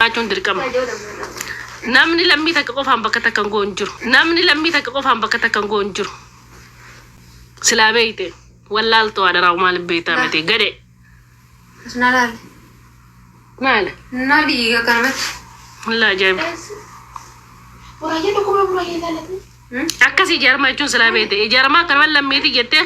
jiraachuun dirqama. Namni lammii takka qofaan bakka takka hin goon jiru. Namni lammii takka qofaan bakka takka hin goon jiru. Silaa beeyte wallaaltu adaraa maal beeytaa miti gade. Asnalaal. Maal? Nali kanamatti. Wallaa ajaa'iba. Buraayee dhuguma buraayee dhalate. Akkasii jaarmaa jechuun silaa beeyte jaarmaa kanuma lammiiti jettee.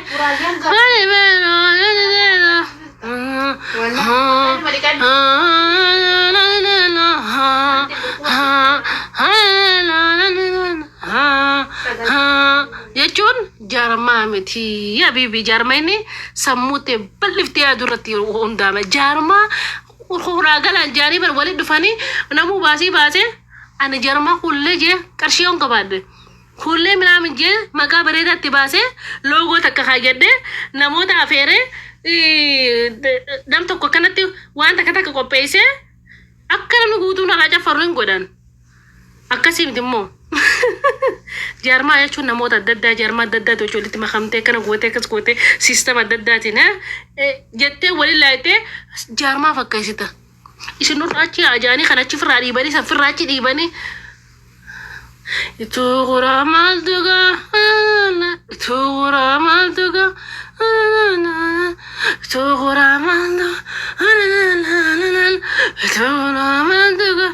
jechuun jaarmaa miti habibi jaarmaa inni sammuutti bal'iftee adurratti hundaama jaarmaa horaa galaan jaarii bar walitti dhufanii namuu baasee ani jaarmaa hullee jee qarshii on qabaadde hullee minaamin jee maqaa bareedaatti baasee loogoo takka kaayadde namoota afeeree nam tokko kanatti waan takka qopheessee akka namni guutuun alaa caffaru hin godhan akkasii miti immoo jaarmaa jechuun namoota adda addaa jaarmaa adda addaati hojii walitti makamtee kana gootee akkas gootee siistama adda addaatiin jettee waliin laayitee jaarmaa fakkeessita. Isin nurra achi ajaanii kan achi firraa dhiibanii san firraa achi dhiibanii ituu guraa maal dugaa ituu guraa maal dugaa ituu guraa maal dugaa ituu guraa maal dugaa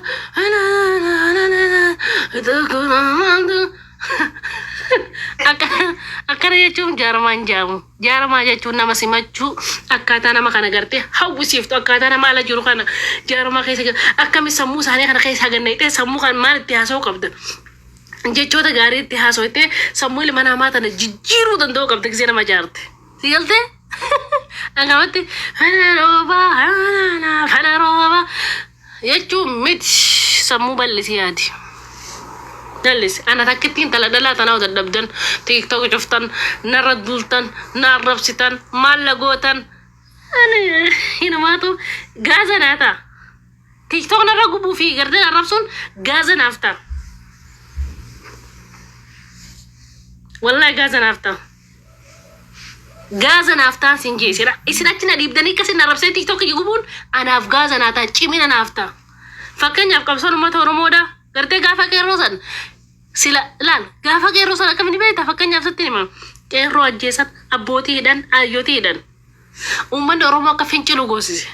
akkana jechuun jaarmaan jaamu jaarmaa jechuun nama simachuu akkaataa nama kana gartee hawwisiiftu akkaataa nama ala jiru kana jaarmaa keessa akkami sammuu isaanii kana keessa gannettee sammuu kan maal itti haasa'uu qabda jechoota gaarii itti haasa'uttee sammuu ilma namaa tana jijjiiruu danda'uu qabda gisee nama jaarte si galtee angamatti fana rooba jechuun miti sammuu bal'isii yaadi. Dalis, anak takitin tala dala tanau dadabdan, TikTok joftan, naradultan, narapsitan, malagotan. Ini matu Gaza nata. TikTok naragu bufi, garde narapsun Gaza nafta. Wallahi Gaza nafta. Gaza nafta sinji. Isirachina dibdani kasi narapse TikTok yugubun, anaf Gaza nata, cimina nafta. Fakanya kapson mata oromoda, garde gafa kerosan. Sila lan gaafa qeerroo sana akkamitti beektaa fakkeenyaaf sitti hima qeerroo ajjeesan abbootiidhaan ayyootiidhaan uummanni oromoo akka fincilu goosise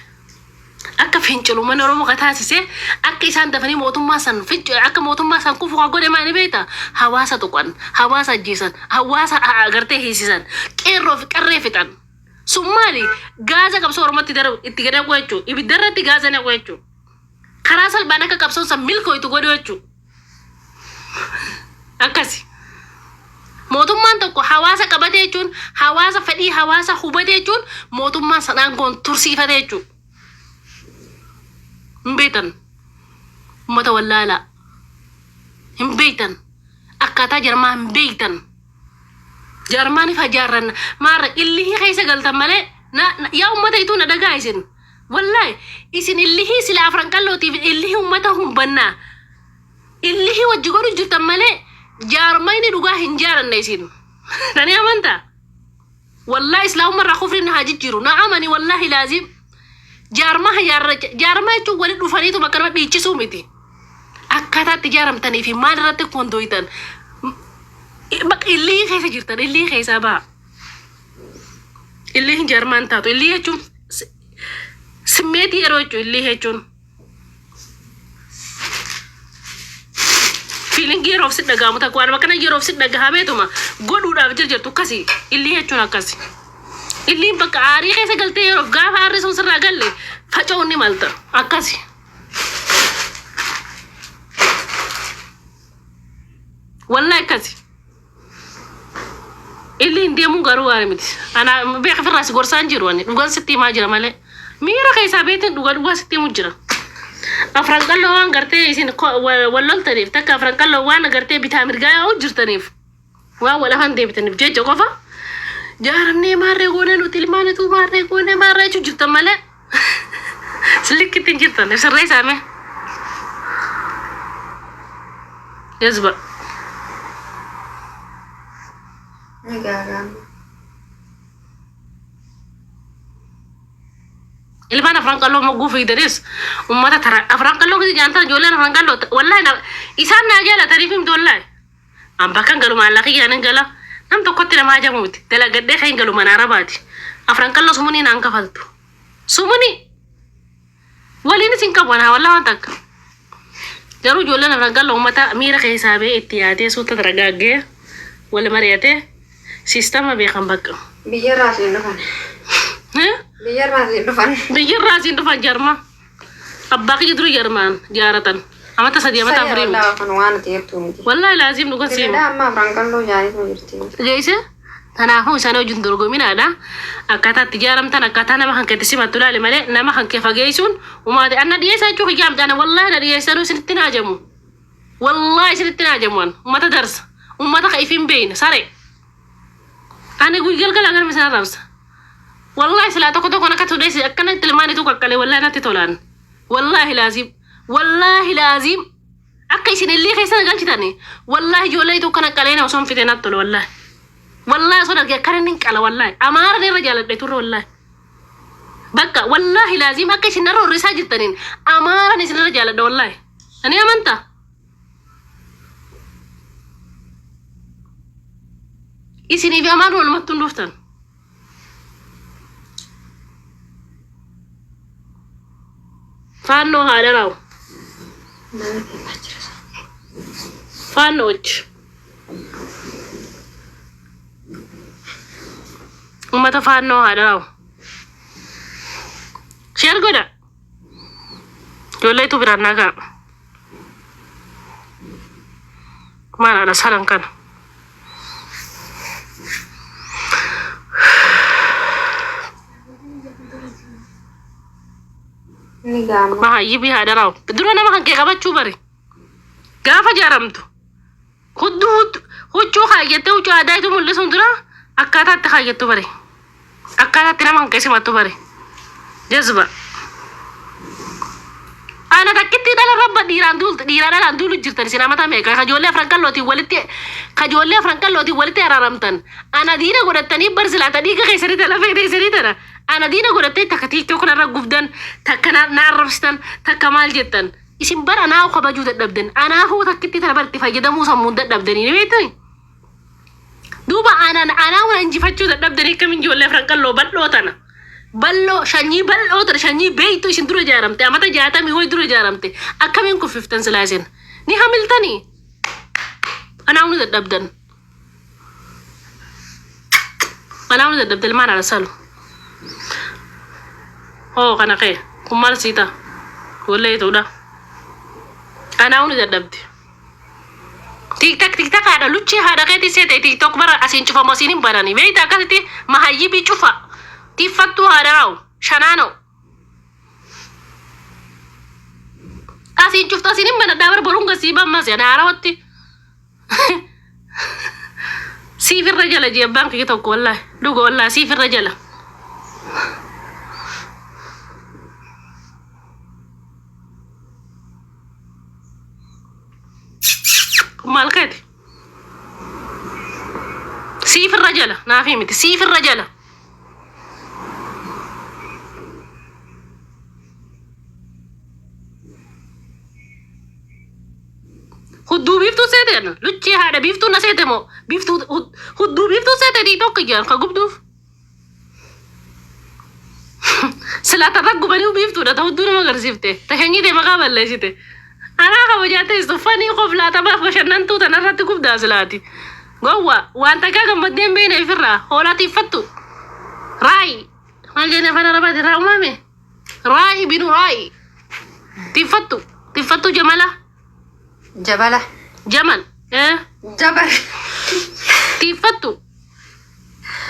akka fincilu uummanni oromoo ka taasise akka isaan dafanii mootummaa san akka mootummaa san kufu ka godhe maani beektaa hawaasa tuqan hawaasa ajjeesan hawaasa agartee hiisisan qeerroo fi qarree fixan sun maali gaaza qabsoo oromootti itti gad naqu jechuu ibiddarratti gaaza naqu jechuu karaa salphaan akka qabsoon san milkooytu godhu jechuu akkasi mootummaan tokko hawaasa qabatee jechuun hawaasa fedhii hawaasa hubatee jechuun mootummaan sanaan goon tursiifatee jechuun hin beektan uummata wallaalaa hin beektan akkaataa jarmaa hin beektan jarmaaniif hajaarran maarra illihii keessa galtan malee yaa uummata ituu na dhagaa isin wallahi isin illihii sila afran qallootiif illihii uummata humbannaa illihii wajji godhu jirtan malee jaarmayni dhugaa hin jaaranne isin tani amanta wallahi islaamumma irraa kufrin haa jijjiiru na amani wallahi laazim jaarmaa jechuun wali dhufaniitu bakka nama dhiichisuu miti akkaataatti jaaramtanii fi maal irratti kondoitan bakka illihii keessa jirtan illihii keessaa ba'a illihiin jaarmaan taatu illihii jechuun simmeetii yeroo jechuun illihii jechuun feeling year of sit daga muta kwaan makana year of sit daga habeetuma godhuudhaaf jirtu kasi illii jechuun akkasi illii bakka aarii keessa galtee year of gaafa aarri sun sirraa galle faca'uun ni malta akkasi wallahi akkasi illii deemu garuu waan miti ana beeka firraas gorsaan jiru ani dhugaan sitti himaa jira malee miira keessaa beetin dhugaa sitti himu jira afran qallo waan gartee isin walloltaniif takka afran qallo waan gartee bitaa mirgaa oo jirtaniif waa wala han deebitaniif jecha qofa jaaramne maarree goone nuti ilmaanitu maarree goone maarree jirtan malee slikkitin jirtan sirree saame yazba ilmaan afran qalloo mogguu fiidanis ummata tara afran qalloo gidi jaantan ijoolleen afran qalloo wallahi isaan naa jaalataniif himtu wallahi an bakkan galu maallaqi yaanin gala nam tokkotti namaa jamuuti dalagadhee kan galu mana arabaati afran qalloo sumuni naan kafaltu sumuni waliin isin qabana wallahi waan takka garuu ijoolleen afran qalloo ummata miira keessaa bee itti yaadee suuta daragaagee wal mari'atee sistema beekan bakka biyya raasiin dhufan. Biyya raasiin dhufan jarma abbaa kiyya duru jarmaan jaaratan amata sadii amata afurii miti wallahi laazim dhugan siimu geesse kanaafuu isaan hojiin dorgominaadha akkaataa itti jaaramtan akkaataa nama kan keetti simattu laale malee nama kan kee fageessuun umaate anna dhiyeessaa jechuu kiyyaa midhaan wallahi na dhiyeessanuu isinitti naajamu wallahi isinitti naajamuan ummata darsa ummata ka ifin beeyna sare ani guyyaa galgala agarmi sana rabsa wallahi sila tokko tokko nakatu desi akkana tilmaani tu kakkale wallahi natti tolaan wallahi laazim akka isin illee keessa galchitani wallahi ijoollee tu kana qaleena osoo fite natti tolu wallahi so darge akkana nin qala wallahi amaara ne rajaaladhe turre wallahi bakka wallahi laazim akka isin narro risaa jirtanin amaara ne isin rajaaladhe wallahi ani amanta isini fi amaara wal mattun dhuftan Fanno haadaraw fannoch ummata fanno haadaraw share goda jollay tu biranaga mana ada saran kan Maha yibi hadaraw dura nama kan ke qabachuu bari gaafa jaaramtu huccuu kaayyatee huccuu aadaayitu mul'isuun dura akkaataatti kaayyattu bari akkaataatti nama kan keessumattu bari jazba ana takkitti dhala rabba dhiiraa duulu jirtan isin amata meeqa kajoollee afran qallootiin walitti araaramtan ana diina godhattanii barsilaata dhiiga keessanitti lafee keessanii tana ana diina godhattee takka tiktok narra gubdan takka na arrabsitan takka maal jettan isin bara naa kabajuu dadhabdan anaa hoo takkitti tana barti fayyadamuu sammuun dadhabdanii ni beektan duuba anaa waan injifachuu dadhabdanii akkamiin ijoollee afran qalloo bal'oo tana ballo shanyii bal'oo tana shanyii beeytu isin dura jaaramte amata 60 hoy dura jaaramte akkamiin kuffiftan silaasin ni hamiltanii anaa waan dadhabdan maana rasalu oh kana kee kumal sita wala itu udah ana unu dadabdi tiktak ada lucu ada kayak tisete tiktok bara asin cufa masinin barani beita kasiti mahayibi cufa tifatu ada raw shanano asin cufta sinin bana dabar bolong gasiba mas ya narawati sifir rajala jebang kita wallahi dugo wallahi sifir rajala مالكتي سيف الرجلة نافهمتي سيف الرجلة خدو بيفتو سيدنا لوتشي هذا بيفتو نسيتمو بيفتو خدو بيفتو سيدنا توك جان خغبدو سلا ترقو بنيو بيفتو ده تودو ما غرزيفته تخني دي مقابل ليشته أنا خبجات استفاني قبل أتبع فشنن تو تنرت كوب دازلاتي جوا وأنت كم مدين بين الفرة ولا تفتو راي ما جينا فانا ربعت راو مامي راي بينو راي تفتو جمالة جمال جبل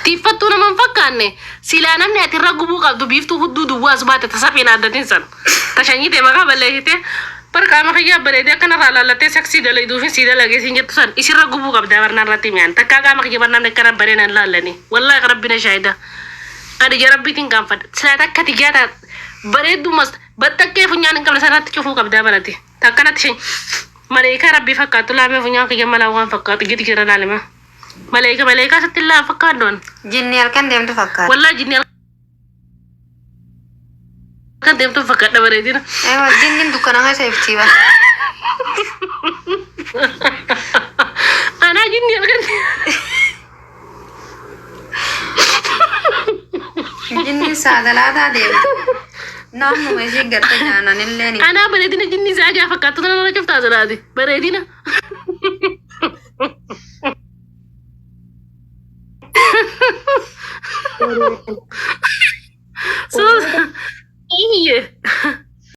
تفتو نمان فكاني سلا نمني أترقبو قبضو بيفتو هدو دواز بات تسافين عدد إنسان تشاني دي مقابل لهيته perkama kaya berada kan rala te seksi dalai du sida lagi sinjat tusan isi ragu buka berdawar nan rati mian takka kama kaya barnan nekara barenan lalani wallahi rabbina syahida ada jarabbi tingkam fad selata ketiga ta beredu mas batak ke punya nengkam sanat cufu ka berdawar ati takka nat sing malaika rabbi fakkat la me punya kaya malawan fakkat gitu kira lalema malaika setilla fakkat don jinnial kan dia fakkat wallahi jinnial kan deemtu fakkaadha bareedina. Jinnin dukkanaa seeftii ba. Anaa jinni argatti. Jinnin saadalaataa deemtu. Naannuma ishee garte nyaanan illee ni. Anaa bareedina jinni isaa gaafa fakkaattu tana nana cuftaa jiraati. Bareedina. So, iya.